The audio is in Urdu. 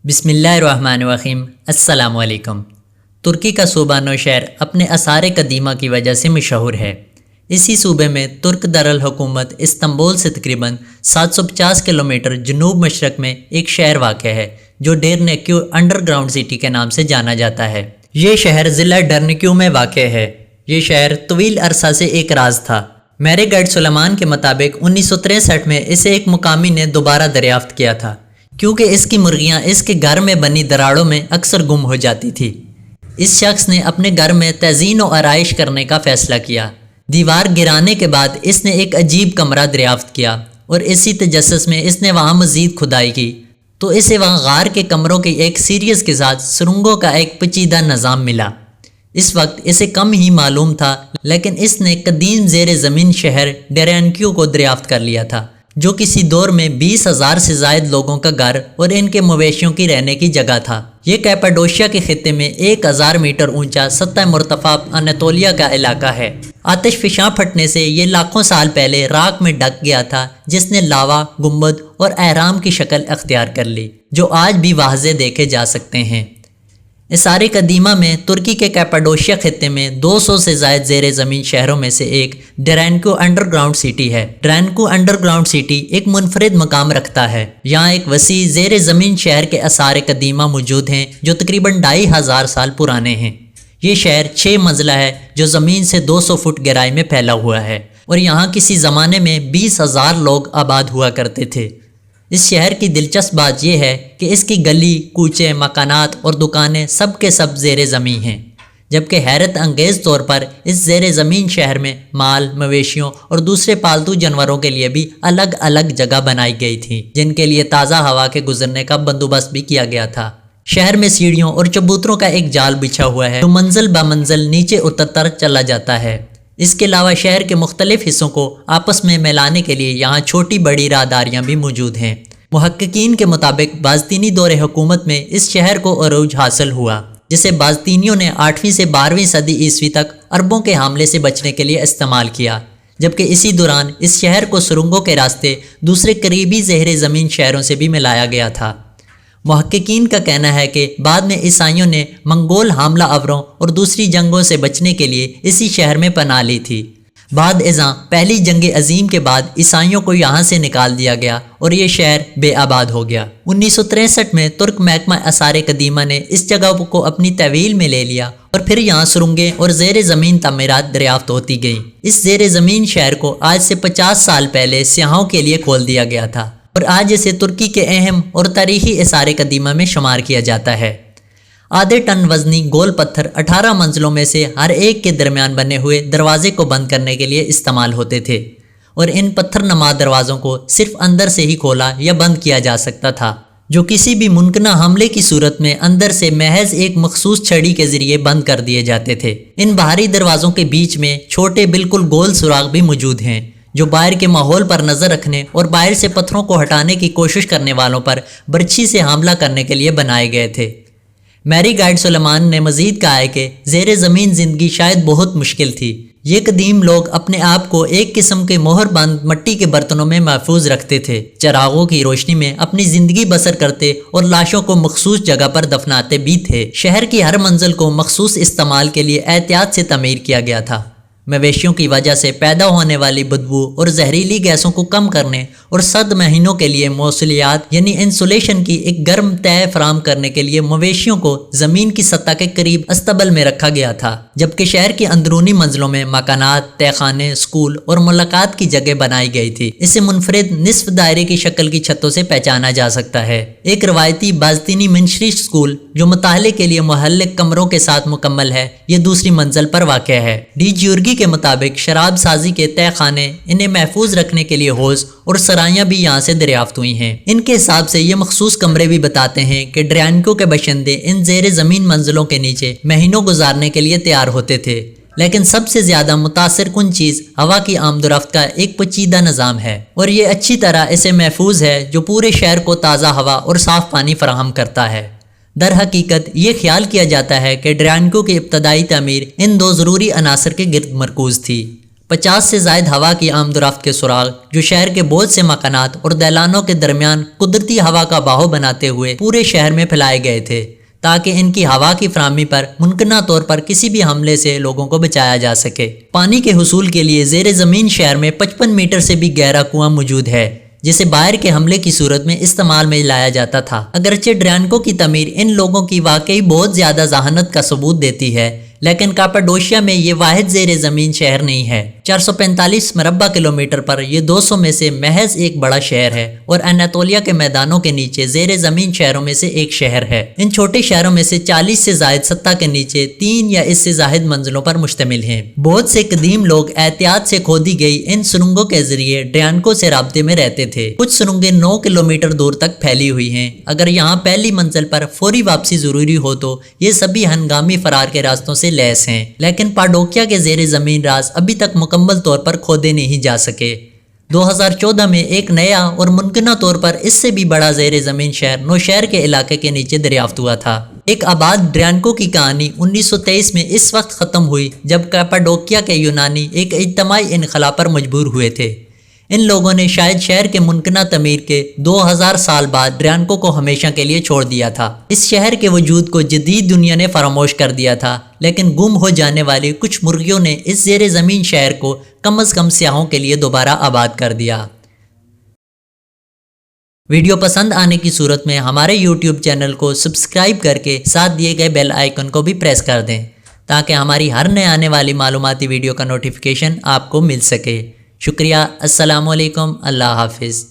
بسم اللہ الرحمن الرحیم۔ السلام علیکم۔ ترکی کا صوبہ نوشہر اپنے آثار قدیمہ کی وجہ سے مشہور ہے۔ اسی صوبے میں ترک دارالحکومت استنبول سے تقریباً 750 کلومیٹر جنوب مشرق میں ایک شہر واقع ہے جو ڈیرنیکیو انڈر گراؤنڈ سٹی کے نام سے جانا جاتا ہے۔ یہ شہر ضلع ڈرنیکیو میں واقع ہے۔ یہ شہر طویل عرصہ سے ایک راز تھا۔ میرے گائیڈ سلیمان کے مطابق 1963 میں اسے ایک مقامی نے دوبارہ دریافت کیا تھا کیونکہ اس کی مرغیاں اس کے گھر میں بنی دراڑوں میں اکثر گم ہو جاتی تھی۔ اس شخص نے اپنے گھر میں تزئین و آرائش کرنے کا فیصلہ کیا۔ دیوار گرانے کے بعد اس نے ایک عجیب کمرہ دریافت کیا اور اسی تجسس میں اس نے وہاں مزید کھدائی کی تو اسے وہاں غار کے کمروں کی ایک سیریز کے ساتھ سرنگوں کا ایک پیچیدہ نظام ملا۔ اس وقت اسے کم ہی معلوم تھا لیکن اس نے قدیم زیر زمین شہر ڈیرنیکیو کو دریافت کر لیا تھا جو کسی دور میں 20,000 سے زائد لوگوں کا گھر اور ان کے مویشیوں کی رہنے کی جگہ تھا۔ یہ کیپاڈوشیا کے خطے میں 1000 میٹر اونچا سطح مرتفع اناتولیا کا علاقہ ہے۔ آتش فشاں پھٹنے سے یہ لاکھوں سال پہلے راکھ میں ڈھک گیا تھا جس نے لاوا، گنبد اور اہرام کی شکل اختیار کر لی جو آج بھی واضح دیکھے جا سکتے ہیں۔ آثار قدیمہ میں ترکی کے کیپاڈوشیا خطے میں 200 سے زائد زیر زمین شہروں میں سے ایک ڈرینکو انڈر گراؤنڈ سٹی ہے۔ ڈرینکو انڈر گراؤنڈ سٹی ایک منفرد مقام رکھتا ہے۔ یہاں ایک وسیع زیر زمین شہر کے آثار قدیمہ موجود ہیں جو تقریباً 2500 سال پرانے ہیں۔ یہ شہر 6 منزلہ ہے جو زمین سے 200 فٹ گہرائی میں پھیلا ہوا ہے اور یہاں کسی زمانے میں 20,000 لوگ آباد ہوا کرتے تھے۔ اس شہر کی دلچسپ بات یہ ہے کہ اس کی گلی، کوچے، مکانات اور دکانیں سب کے سب زیر زمین ہیں، جبکہ حیرت انگیز طور پر اس زیر زمین شہر میں مال، مویشیوں اور دوسرے پالتو جانوروں کے لیے بھی الگ الگ جگہ بنائی گئی تھی جن کے لیے تازہ ہوا کے گزرنے کا بندوبست بھی کیا گیا تھا۔ شہر میں سیڑھیوں اور چبوتروں کا ایک جال بچھا ہوا ہے جو منزل بہ منزل نیچے اترتا چلا جاتا ہے۔ اس کے علاوہ شہر کے مختلف حصوں کو آپس میں ملانے کے لیے یہاں چھوٹی بڑی راہداریاں بھی موجود ہیں۔ محققین کے مطابق باذتینی دور حکومت میں اس شہر کو عروج حاصل ہوا جسے باذتینیوں نے 8ویں سے 12ویں صدی عیسوی تک عربوں کے حملے سے بچنے کے لیے استعمال کیا، جبکہ اسی دوران اس شہر کو سرنگوں کے راستے دوسرے قریبی زیر زمین شہروں سے بھی ملایا گیا تھا۔ محققین کا کہنا ہے کہ بعد میں عیسائیوں نے منگول حاملہ آوروں اور دوسری جنگوں سے بچنے کے لیے اسی شہر میں پناہ لی تھی۔ بعد ازاں پہلی جنگ عظیم کے بعد عیسائیوں کو یہاں سے نکال دیا گیا اور یہ شہر بے آباد ہو گیا۔ 1963 میں ترک محکمہ آثار قدیمہ نے اس جگہ کو اپنی تحویل میں لے لیا اور پھر یہاں سرنگیں اور زیر زمین تعمیرات دریافت ہوتی گئیں۔ اس زیر زمین شہر کو آج سے 50 سال پہلے سیاحوں کے لیے کھول دیا گیا تھا اور آج اسے ترکی کے اہم اور تاریخی آثار قدیمہ میں شمار کیا جاتا ہے۔ آدھے ٹن وزنی گول پتھر 18 منزلوں میں سے ہر ایک کے درمیان بنے ہوئے دروازے کو بند کرنے کے لیے استعمال ہوتے تھے اور ان پتھر نما دروازوں کو صرف اندر سے ہی کھولا یا بند کیا جا سکتا تھا جو کسی بھی ممکنہ حملے کی صورت میں اندر سے محض ایک مخصوص چھڑی کے ذریعے بند کر دیے جاتے تھے۔ ان باہری دروازوں کے بیچ میں چھوٹے بالکل گول سوراخ بھی موجود ہیں جو باہر کے ماحول پر نظر رکھنے اور باہر سے پتھروں کو ہٹانے کی کوشش کرنے والوں پر برچھی سے حملہ کرنے کے لیے بنائے گئے تھے۔ میری گائیڈ سلیمان نے مزید کہا ہے کہ زیر زمین زندگی شاید بہت مشکل تھی۔ یہ قدیم لوگ اپنے آپ کو ایک قسم کے مہر بند مٹی کے برتنوں میں محفوظ رکھتے تھے، چراغوں کی روشنی میں اپنی زندگی بسر کرتے اور لاشوں کو مخصوص جگہ پر دفناتے بھی تھے۔ شہر کی ہر منزل کو مخصوص استعمال کے لیے احتیاط سے تعمیر کیا گیا تھا۔ مویشیوں کی وجہ سے پیدا ہونے والی بدبو اور زہریلی گیسوں کو کم کرنے اور سرد مہینوں کے لیے موصلیات یعنی انسولیشن کی ایک گرم تہ فراہم کرنے کے لیے مویشیوں کو زمین کی سطح کے قریب استبل میں رکھا گیا تھا، جبکہ شہر کی اندرونی منزلوں میں مکانات، تہ خانے، اسکول اور ملاقات کی جگہ بنائی گئی تھی۔ اسے منفرد نصف دائرے کی شکل کی چھتوں سے پہچانا جا سکتا ہے۔ ایک روایتی باذتینی منشری اسکول جو مطالعے کے لیے محلق کمروں کے ساتھ مکمل ہے، یہ دوسری منزل پر واقع ہے۔ ڈی جیورگی کے مطابق شراب سازی کے تہ خانے، انہیں محفوظ رکھنے کے لیے حوض اور سرائیاں بھی یہاں سے دریافت ہوئی ہیں۔ ان کے حساب سے یہ مخصوص کمرے بھی بتاتے ہیں کہ ڈرینکو کے باشندے ان زیر زمین منزلوں کے نیچے مہینوں گزارنے کے لیے تیار ہوتے تھے۔ لیکن سب سے زیادہ متاثر کن چیز ہوا کی آمد و رفت کا ایک پیچیدہ نظام ہے، اور یہ اچھی طرح اسے محفوظ ہے جو پورے شہر کو تازہ ہوا اور صاف پانی فراہم کرتا ہے۔ در حقیقت یہ خیال کیا جاتا ہے کہ ڈرینکو کی ابتدائی تعمیر ان دو ضروری عناصر کے گرد مرکوز تھی۔ 50 سے زائد ہوا کی آمد و رفت کے سراغ جو شہر کے بہت سے مکانات اور دلانوں کے درمیان قدرتی ہوا کا باہو بناتے ہوئے پورے شہر میں پھیلائے گئے تھے تاکہ ان کی ہوا کی فراہمی پر ممکنہ طور پر کسی بھی حملے سے لوگوں کو بچایا جا سکے۔ پانی کے حصول کے لیے زیر زمین شہر میں 55 میٹر سے بھی گہرا کنواں موجود ہے جسے باہر کے حملے کی صورت میں استعمال میں لایا جاتا تھا۔ اگرچہ ڈرینکو کی تعمیر ان لوگوں کی واقعی بہت زیادہ ذہانت کا ثبوت دیتی ہے، لیکن کاپاڈوشیا میں یہ واحد زیر زمین شہر نہیں ہے۔ 445 مربع کلومیٹر پر یہ 200 میں سے محض ایک بڑا شہر ہے اور اناتولیا کے میدانوں کے نیچے زیر زمین شہروں میں سے ایک شہر ہے۔ ان چھوٹے شہروں میں سے 40 سے زائد سطح کے نیچے 3 یا اس سے زائد منزلوں پر مشتمل ہیں۔ بہت سے قدیم لوگ احتیاط سے کھودی گئی ان سرنگوں کے ذریعے ڈرینکو سے رابطے میں رہتے تھے۔ کچھ سرنگیں 9 کلومیٹر دور تک پھیلی ہوئی ہیں۔ اگر یہاں پہلی منزل پر فوری واپسی ضروری ہو تو یہ سبھی ہنگامی فرار کے راستوں سے لیس ہیں، لیکن پاڈوکیا کے زیر زمین راز ابھی تک مکمل طور پر کھودے نہیں جا سکے۔ 2014 میں ایک نیا اور ممکنہ طور پر اس سے بھی بڑا زیر زمین شہر نوشہر کے علاقے کے نیچے دریافت ہوا تھا۔ ایک آباد ڈرینکو کی کہانی 1923 میں اس وقت ختم ہوئی جب کاپاڈوکیا کے یونانی ایک اجتماعی انخلا پر مجبور ہوئے تھے۔ ان لوگوں نے شاید شہر کے ممکنہ تعمیر کے 2000 سال بعد ڈرینکو کو ہمیشہ کے لیے چھوڑ دیا تھا۔ اس شہر کے وجود کو جدید دنیا نے فراموش کر دیا تھا، لیکن گم ہو جانے والی کچھ مرغیوں نے اس زیر زمین شہر کو کم از کم سیاحوں کے لیے دوبارہ آباد کر دیا۔ ویڈیو پسند آنے کی صورت میں ہمارے YouTube چینل کو سبسکرائب کر کے ساتھ دیے گئے بیل آئیکن کو بھی پریس کر دیں تاکہ ہماری ہر نئے آنے والی معلوماتی ویڈیو کا نوٹیفیکیشن آپ کو مل سکے۔ شکریہ۔ السلام علیکم۔ اللہ حافظ۔